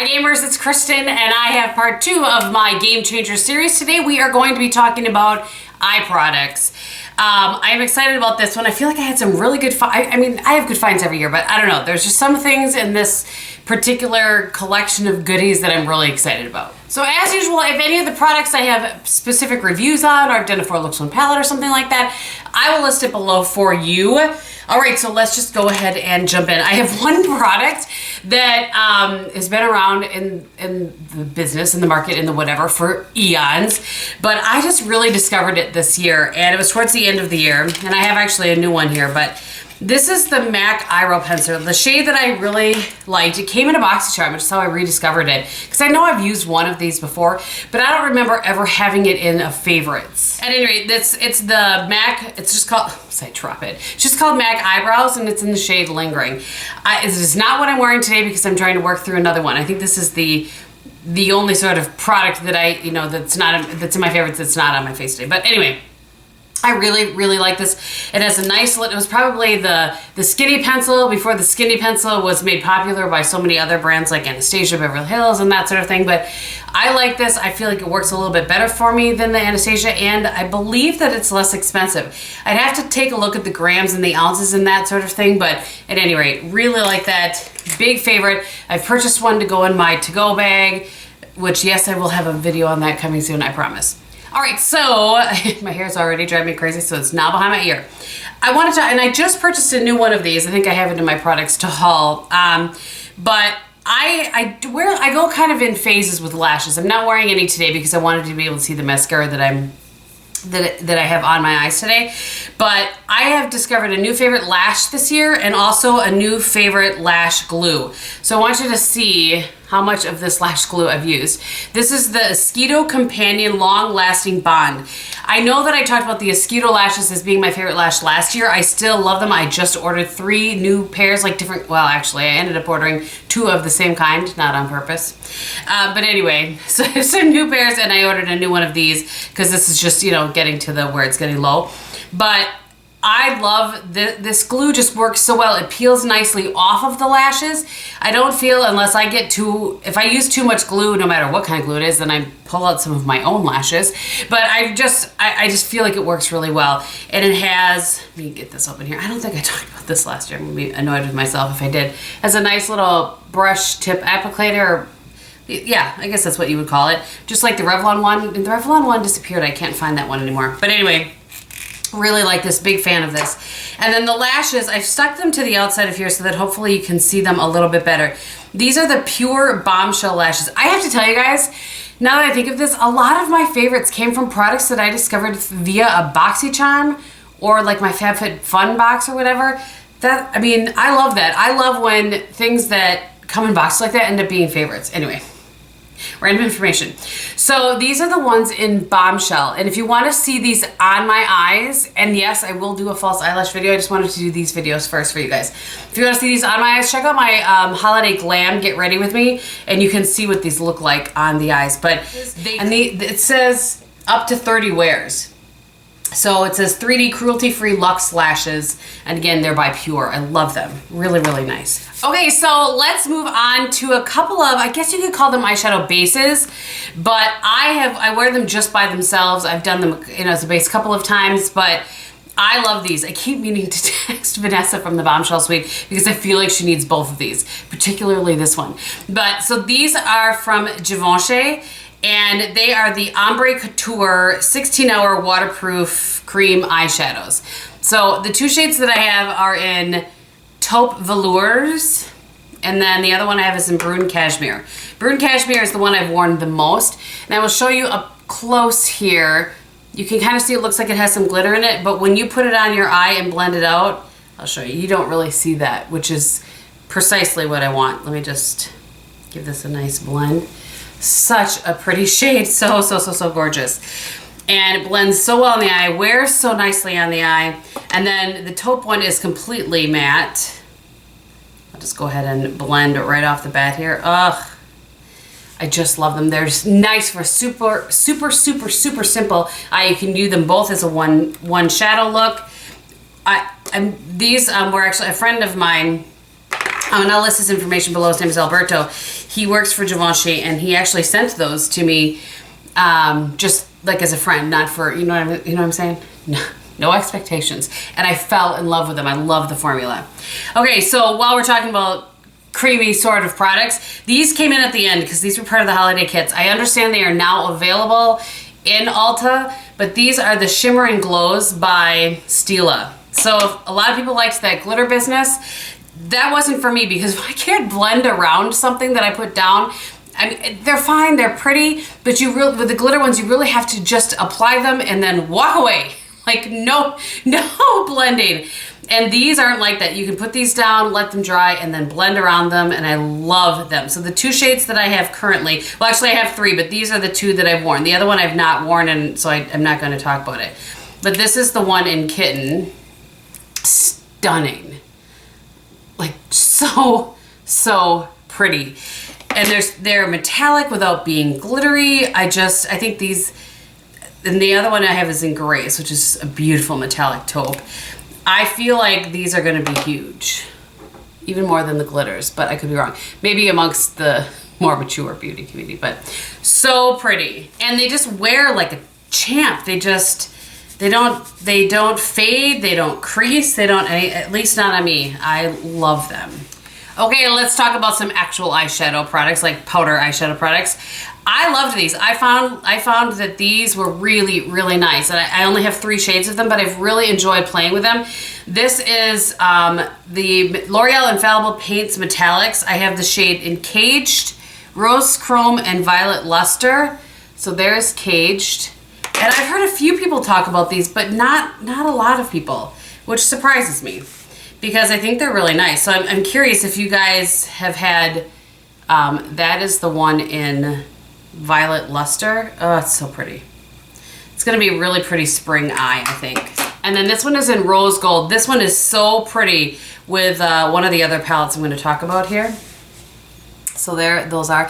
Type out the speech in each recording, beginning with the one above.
Hi gamers, it's Kristin and I have part 2 of my Gehm Changers series. Today we are going to be talking about eye products. I'm excited about this one. I feel like I had some really good finds. I mean, I have good finds every year, but I don't know. There's just some things in this particular collection of goodies that I'm really excited about. So as usual, if any of the products I have specific reviews on, or I've done a 4 looks 1 palette or something like that, I will list it below for you. All right, so let's just go ahead and jump in. I have one product that has been around in the business, in the market, in the whatever, for eons, but I just really discovered it this year, and it was towards the end of the year, and I have actually a new one here, but this is the MAC Eyebrow Pencil, the shade that I really liked. It came in a BoxyCharm, which is how I rediscovered it, because I know I've used one of these before, but I don't remember ever having it in a favorites. At any rate, it's the MAC, it's just called, it's just called MAC Eyebrows, and it's in the shade Lingering. It is not what I'm wearing today because I'm trying to work through another one. I think this is the only sort of product that I, that's in my favorites that's not on my face today. But anyway, I really, really like this. It has a nice lid. It was probably the skinny pencil before the skinny pencil was made popular by so many other brands like Anastasia, Beverly Hills, and that sort of thing. But I like this. I feel like it works a little bit better for me than the Anastasia, and I believe that it's less expensive. I'd have to take a look at the grams and the ounces and that sort of thing, but at any rate, really like that. Big favorite. I've purchased one to go in my to-go bag, which yes, I will have a video on that coming soon, I promise. All right, so my hair's already driving me crazy, so it's now behind my ear. I wanted to, and I just purchased a new one of these. I think I have it in my products to haul. But I go kind of in phases with lashes. I'm not wearing any today because I wanted to be able to see the mascara that I have on my eyes today. But I have discovered a new favorite lash this year and also a new favorite lash glue. So I want you to see how much of this lash glue I've used. This is the Esquito Companion Long Lasting Bond. I know that I talked about the Esquito lashes as being my favorite lash last year. I still love them. I just ordered 3 new pairs, like different, well actually I ended up ordering 2 of the same kind, not on purpose. But anyway, so I have some new pairs and I ordered a new one of these because this is just, getting to the where it's getting low. But I love this glue, just works so well. It peels nicely off of the lashes. I don't feel, unless I get if I use too much glue, no matter what kind of glue it is, then I pull out some of my own lashes. But I just feel like it works really well. And it has, let me get this open here. I don't think I talked about this last year. I'm gonna be annoyed with myself if I did. It has a nice little brush tip applicator. Yeah, I guess that's what you would call it. Just like the Revlon one. And the Revlon one disappeared. I can't find that one anymore. But anyway, really like this, big fan of this. And then the lashes, I've stuck them to the outside of here so that hopefully you can see them a little bit better. These are the Pure Bombshell lashes. I have to tell you guys, now that I think of this, a lot of my favorites came from products that I discovered via a BoxyCharm or like my FabFitFun box or whatever. I mean, I love that. I love when things that come in boxes like that end up being favorites. Anyway. Random information. So these are the ones in Bombshell, and if you want to see these on my eyes, and yes, I will do a false eyelash video. I just wanted to do these videos first for you guys. If you want to see these on my eyes, check out my Holiday Glam Get Ready With Me, and you can see what these look like on the eyes. But it says up to 30 wears. So it says 3D cruelty-free luxe lashes, and again, they're by Pure. I love them. Really, really nice. Okay, so let's move on to a couple of, I guess you could call them eyeshadow bases, but I wear them just by themselves. I've done them, as a base a couple of times, but I love these. I keep meaning to text Vanessa from the Bombshell Suite because I feel like she needs both of these, particularly this one. But so these are from Givenchy, and they are the Ombre Couture 16-hour waterproof cream eyeshadows. So the 2 shades that I have are in Taupe Velours, and then the other one I have is in Brune Cashmere. Brune Cashmere is the one I've worn the most, and I will show you up close here. You can kind of see it looks like it has some glitter in it, but when you put it on your eye and blend it out, I'll show you, you don't really see that, which is precisely what I want. Let me just give this a nice blend. Such a pretty shade, so gorgeous. And it blends so well in the eye, wears so nicely on the eye. And then the taupe one is completely matte. I'll just go ahead and blend it right off the bat here. Ugh, I just love them. They're just nice for super simple. You can do them both as a one shadow look. These were actually a friend of mine And I'll list his information below. His name is Alberto. He works for Givenchy, and he actually sent those to me just like as a friend, not for, you know what I'm saying? No expectations. And I fell in love with them. I love the formula. Okay, so while we're talking about creamy sort of products, these came in at the end because these were part of the holiday kits. I understand they are now available in Ulta, but these are the Shimmer and Glows by Stila. So a lot of people liked that glitter business. That wasn't for me because if I can't blend around something that I put down, I mean, they're fine, they're pretty, but with the glitter ones, you really have to just apply them and then walk away. Like no blending. And these aren't like that. You can put these down, let them dry, and then blend around them, and I love them. So the 2 shades that I have currently, well actually I have 3, but these are the 2 that I've worn. The other one I've not worn, and so I'm not going to talk about it. But this is the one in Kitten. Stunning. Like so pretty. And they're metallic without being glittery. I think these, and the other one I have is in grace, which is a beautiful metallic taupe. I feel like these are gonna be huge, even more than the glitters, but I could be wrong. Maybe amongst the more mature beauty community, but so pretty. And they just wear like a champ. They don't fade, they don't crease, at least not on me. I love them. Okay, let's talk about some actual eyeshadow products, like powder eyeshadow products. I loved these. I found that these were really, really nice. And I only have 3 shades of them, but I've really enjoyed playing with them. This is the L'Oreal Infallible Paints Metallics. I have the shade Encaged, Rose Chrome, and Violet Luster. So there's Caged. And I've heard a few people talk about these, but not a lot of people, which surprises me because I think they're really nice. So I'm curious if you guys have had, that is the one in Violet Luster. Oh, it's so pretty. It's gonna be a really pretty spring eye, I think. And then this one is in Rose Gold. This one is so pretty with one of the other palettes I'm gonna talk about here. So those are.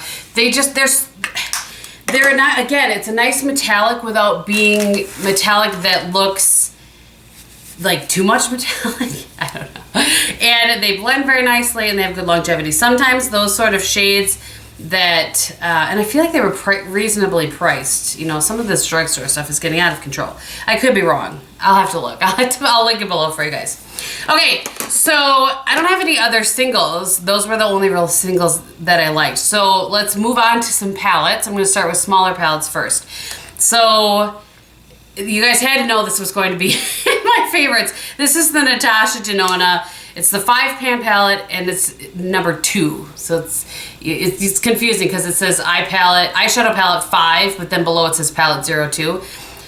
They're not, again, it's a nice metallic without being metallic that looks like too much metallic. I don't know. And they blend very nicely and they have good longevity. Sometimes those sort of shades that, and I feel like they were reasonably priced. You know, some of this drugstore stuff is getting out of control. I could be wrong. I'll have to look. I'll link it below for you guys. Okay, so I don't have any other singles. Those were the only real singles that I liked. So let's move on to some palettes. I'm going to start with smaller palettes first. So you guys had to know this was going to be my favorites. This is the Natasha Denona. It's the 5-pan palette and it's number 2. So it's confusing because it says eyeshadow palette 5, but then below it says palette 02.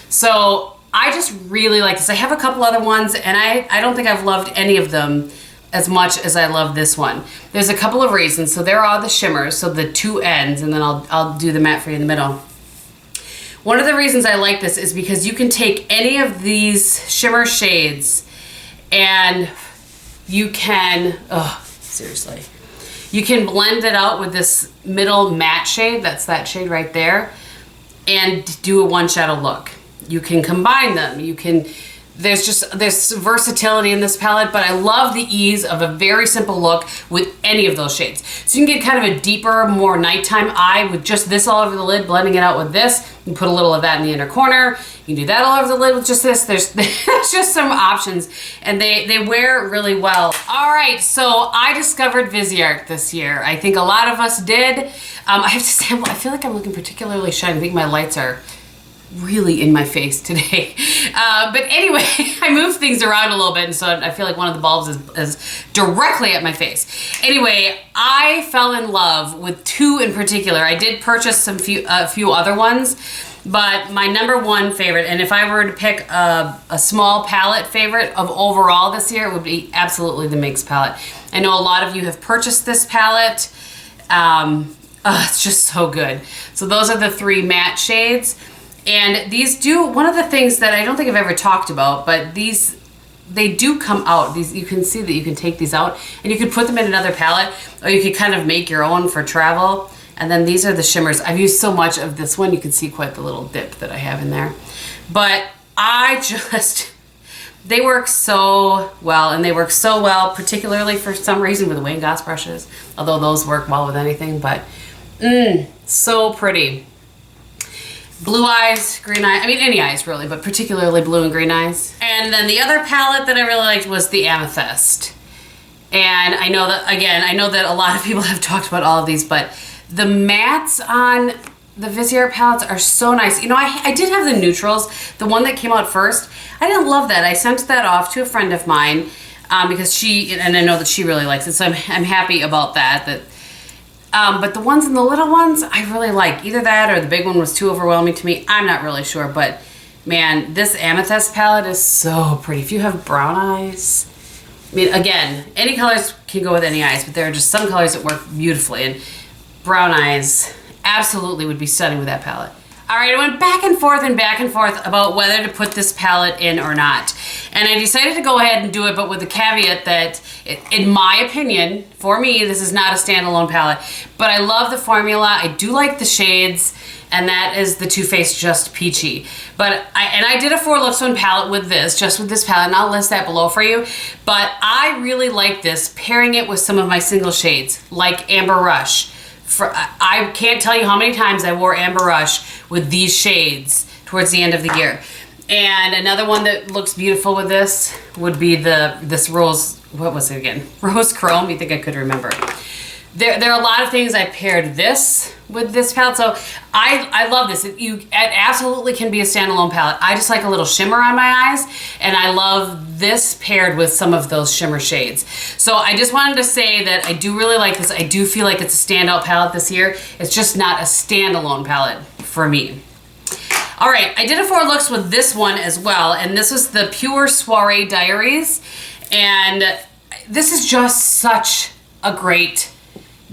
So I just really like this. I have a couple other ones and I don't think I've loved any of them as much as I love this one. There's a couple of reasons. So there are the shimmers, so the 2 ends, and then I'll do the matte for you in the middle. One of the reasons I like this is because you can take any of these shimmer shades and you can, seriously. You can blend it out with this middle matte shade, that's that shade right there, and do a 1 shadow look. You can combine them. There's versatility in this palette, but I love the ease of a very simple look with any of those shades. So you can get kind of a deeper, more nighttime eye with just this all over the lid, blending it out with this. You can put a little of that in the inner corner. You can do that all over the lid with just this. There's just some options, and they wear really well. All right, so I discovered Viseart this year. I think a lot of us did. I have to say, I feel like I'm looking particularly shiny. I think my lights are really in my face today. But anyway, I moved things around a little bit, and so I feel like one of the bulbs is directly at my face. Anyway, I fell in love with 2 in particular. I did purchase a few other ones, but my number 1 favorite, and if I were to pick a small palette favorite of overall this year, it would be absolutely the Mix palette. I know a lot of you have purchased this palette. It's just so good. So those are the 3 matte shades. And these do, one of the things that I don't think I've ever talked about, but they do come out. You can see that you can take these out and you can put them in another palette, or you could kind of make your own for travel. And then these are the shimmers. I've used so much of this one, you can see quite the little dip that I have in there. But They work so well, and they work so well, particularly for some reason with Wayne Goss brushes, although those work well with anything, but so pretty. Blue eyes, green eyes, I mean any eyes really, but particularly blue and green eyes. And then the other palette that I really liked was the Amethyst. And I know that, again, I know that a lot of people have talked about all of these, but the mattes on the Viseart palettes are so nice. You know, I did have the neutrals, the one that came out first. I didn't love that. I sent that off to a friend of mine because she, and I know that she really likes it, so I'm happy about that. But the ones in the little ones, I really like. Either that or the big one was too overwhelming to me. I'm not really sure, but man, this Amethyst palette is so pretty. If you have brown eyes, I mean, again, any colors can go with any eyes, but there are just some colors that work beautifully, and brown eyes absolutely would be stunning with that palette. All right, I went back and forth about whether to put this palette in or not. And I decided to go ahead and do it, but with the caveat that, in my opinion, for me, this is not a standalone palette. But I love the formula. I do like the shades, and that is the Too Faced Just Peachy. But I did a 4 Looks 1 palette with this, just with this palette, and I'll list that below for you. But I really like this, pairing it with some of my single shades, like Amber Rush. I can't tell you how many times I wore Amber Rush with these shades towards the end of the year. And another one that looks beautiful with this would be this rose, what was it again? Rose Chrome, you think I could remember. There are a lot of things I paired this with this palette, so I love this. It absolutely can be a standalone palette. I just like a little shimmer on my eyes, and I love this paired with some of those shimmer shades. So I just wanted to say that I do really like this. I do feel like it's a standout palette this year. It's just not a standalone palette for me. All right, I did a 4 Looks with this one as well, and this was the Pure Soiree Diaries, and this is just such a great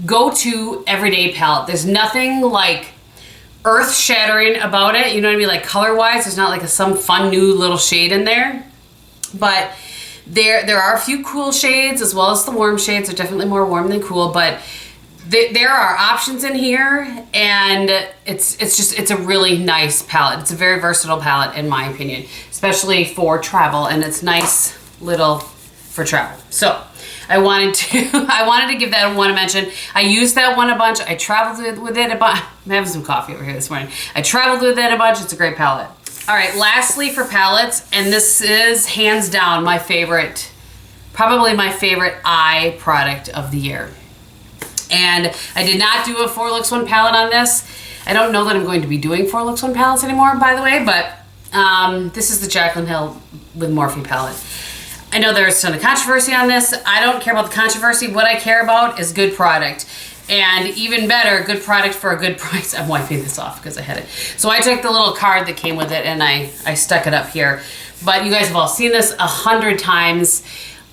go-to everyday palette. There's nothing like earth-shattering about it, you know what I mean, like color-wise. There's not like some fun new little shade in there, but there are a few cool shades as well as the warm shades. They're definitely more warm than cool, but there are options in here, and it's a really nice palette. It's a very versatile palette in my opinion, especially for travel, and it's nice little for travel. So I wanted to give that one a mention. I used that one a bunch. I traveled with it a bunch. I'm having some coffee over here this morning. I traveled with it a bunch. It's a great palette. All right, lastly for palettes, and this is hands down my favorite, probably my favorite eye product of the year. And I did not do a 4 Looks 1 palette on this. I don't know that I'm going to be doing 4 Looks 1 palettes anymore, by the way, but this is the Jaclyn Hill with Morphe palette. I know there's a ton of controversy on this. I don't care about the controversy. What I care about is good product. And even better, good product for a good price. I'm wiping this off because I had it. So I took the little card that came with it and I stuck it up here. But you guys have all seen this 100 times.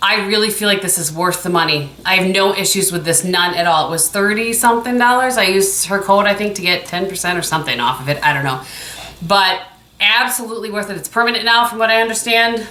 I really feel like this is worth the money. I have no issues with this, none at all. It was $30-something. I used her code, I think, to get 10% or something off of it. I don't know. But absolutely worth it. It's permanent now from what I understand.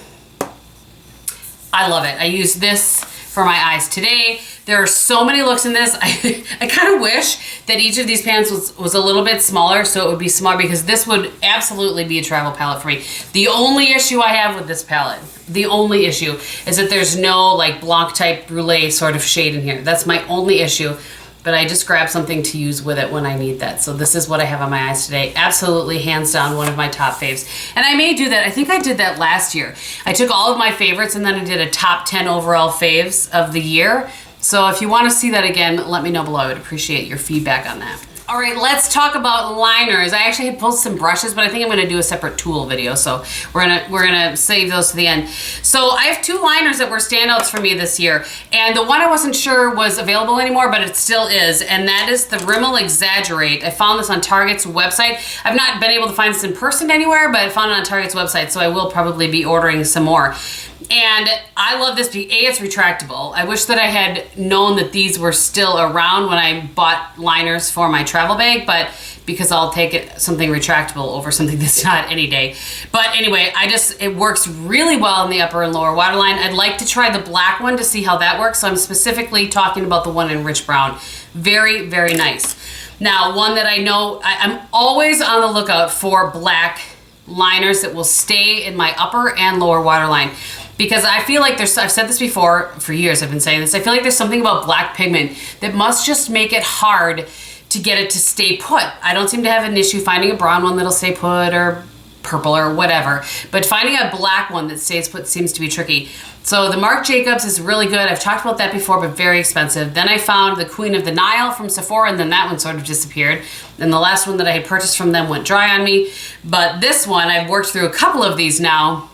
I love it. I use this for my eyes today. There are so many looks in this. I kind of wish that each of these pans was a little bit smaller, so it would be smaller, because this would absolutely be a travel palette for me. The only issue I have with this palette, the only issue, is that there's no like Blanc type brulee sort of shade in here. That's my only issue. But I just grabbed something to use with it when I need that. So this is what I have on my eyes today. Absolutely, hands down, one of my top faves. And I may do that. I think I did that last year. I took all of my favorites and then I did a top 10 overall faves of the year. So if you want to see that again, let me know below. I would appreciate your feedback on that. All right, let's talk about liners. I actually had pulled some brushes, but I think I'm gonna do a separate tool video, so we're gonna save those to the end. So I have 2 liners that were standouts for me this year, and the one I wasn't sure was available anymore, but it still is, and that is the Rimmel Exaggerate. I found this on Target's website. I've not been able to find this in person anywhere, but I found it on Target's website, so I will probably be ordering some more. And I love this because A, it's retractable. I wish that I had known that these were still around when I bought liners for my travel bag, but because I'll take something retractable over something that's not any day. But anyway, it works really well in the upper and lower waterline. I'd like to try the black one to see how that works. So I'm specifically talking about the one in rich brown. Very, very nice. Now, one that I know, I'm always on the lookout for black liners that will stay in my upper and lower waterline. because I feel like I've said this before, for years I've been saying this, I feel like there's something about black pigment that must just make it hard to get it to stay put. I don't seem to have an issue finding a brown one that'll stay put, or purple or whatever, but finding a black one that stays put seems to be tricky. So the Marc Jacobs is really good. I've talked about that before, but very expensive. Then I found the Queen of the Nile from Sephora, and then that one sort of disappeared. And the last one that I had purchased from them went dry on me. But this one, I've worked through a couple of these now,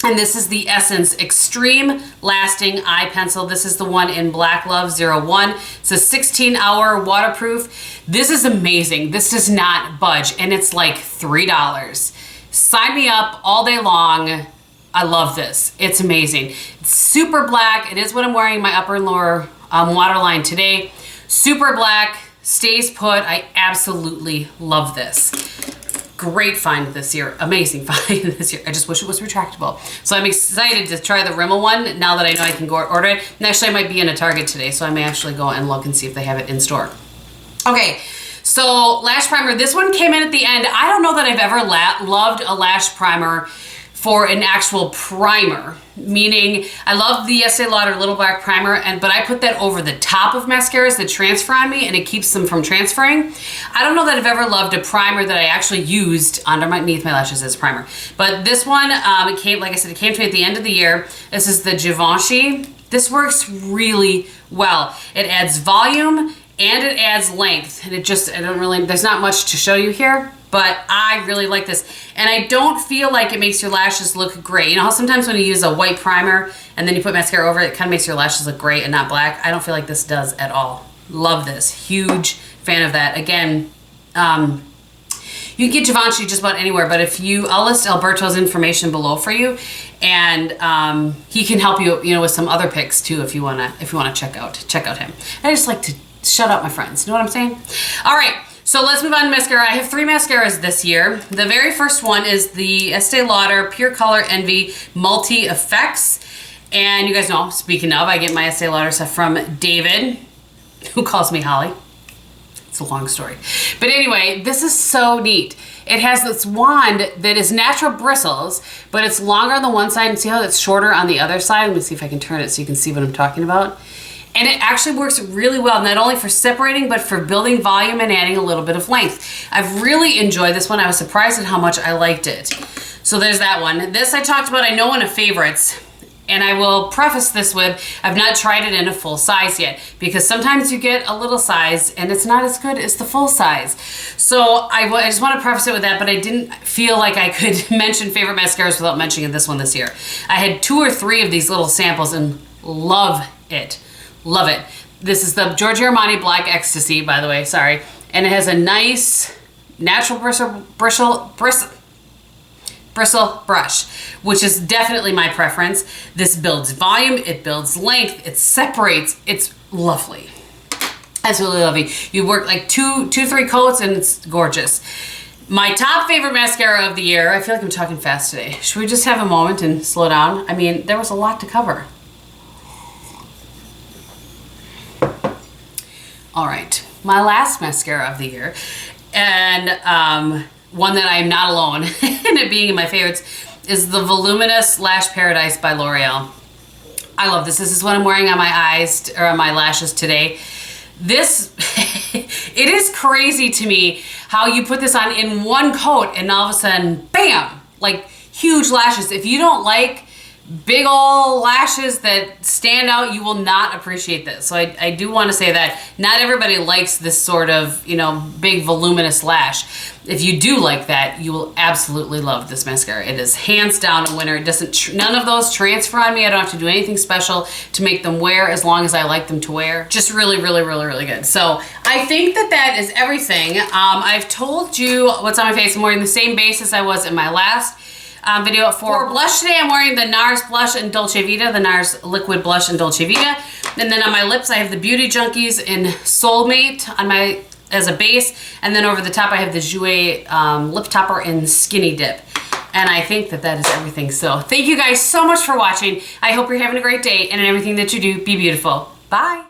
and this is the Essence Extreme Lasting Eye Pencil. This is the one in Black Love 01. It's a 16-hour waterproof. This is amazing. This does not budge, and it's like $3. Sign me up all day long. I love this. It's amazing. It's super black. It is what I'm wearing in my upper and lower waterline today. Super black, stays put. I absolutely love this. Great find this year. Amazing find this year. I just wish it was retractable. So I'm excited to try the Rimmel one now that I know I can go order it. And actually I might be in a Target today, so I may actually go and look and see if they have it in store. Okay. So lash primer, this one came in at the end. I don't know that I've ever loved a lash primer for an actual primer, meaning I love the Estee Lauder Little Black Primer, but I put that over the top of mascaras that transfer on me, and it keeps them from transferring. I don't know that I've ever loved a primer that I actually used underneath my lashes as a primer. But this one, it came, like I said, it came to me at the end of the year. This is the Givenchy. This works really well. It adds volume and it adds length, and there's not much to show you here, but I really like this. And I don't feel like it makes your lashes look gray. You know how sometimes when you use a white primer and then you put mascara over it, it kind of makes your lashes look gray and not black. I don't feel like this does at all. Love this. Huge fan of that. Again, you can get Givenchy just about anywhere, but I'll list Alberto's information below for you, and he can help you, with some other picks too if you wanna check out him. I just like to shut up my friends, you know what I'm saying? All right, so let's move on to mascara. I have 3 mascaras this year. The very first one is the Estee Lauder Pure Color Envy Multi Effects. And you guys know, speaking of, I get my Estee Lauder stuff from David, who calls me Holly. It's a long story. But anyway, this is so neat. It has this wand that is natural bristles, but it's longer on the one side, and see how it's shorter on the other side? Let me see if I can turn it so you can see what I'm talking about. And it actually works really well, not only for separating, but for building volume and adding a little bit of length. I've really enjoyed this one. I was surprised at how much I liked it. So there's that one. This I talked about, I know, one of favorites. And I will preface this with, I've not tried it in a full size yet, because sometimes you get a little size and it's not as good as the full size. So I just want to preface it with that, but I didn't feel like I could mention favorite mascaras without mentioning this one this year. I had 2 or 3 of these little samples and love it. Love it. This is the Giorgio Armani Black Ecstasy, by the way, sorry. And it has a nice natural bristle brush, which is definitely my preference. This builds volume, it builds length, it separates. It's lovely. That's really lovely. You work like 2-3 coats and it's gorgeous. My top favorite mascara of the year, I feel like I'm talking fast today. Should we just have a moment and slow down? I mean, there was a lot to cover. All right, my last mascara of the year, and one that I'm not alone in it being in my favorites, is the Voluminous Lash Paradise by L'Oreal. I love this. This is what I'm wearing on my eyes, or on my lashes today. This, it is crazy to me how you put this on in one coat and all of a sudden, bam, like huge lashes. If you don't like big old lashes that stand out, you will not appreciate this. So I do want to say that not everybody likes this sort of, big voluminous lash. If you do like that, you will absolutely love this mascara. It is hands down a winner. It doesn't, none of those transfer on me. I don't have to do anything special to make them wear as long as I like them to wear. Just really, really, really, really good. So I think that is everything. I've told you what's on my face. I'm wearing the same base as I was in my last video. For blush today, I'm wearing the NARS blush in Dolce Vita, the NARS liquid blush in Dolce Vita. And then on my lips, I have the Beauty Junkees in Soulmate as a base. And then over the top, I have the Jouer lip topper in Skinny Dip. And I think that is everything. So thank you guys so much for watching. I hope you're having a great day, and in everything that you do, be beautiful. Bye.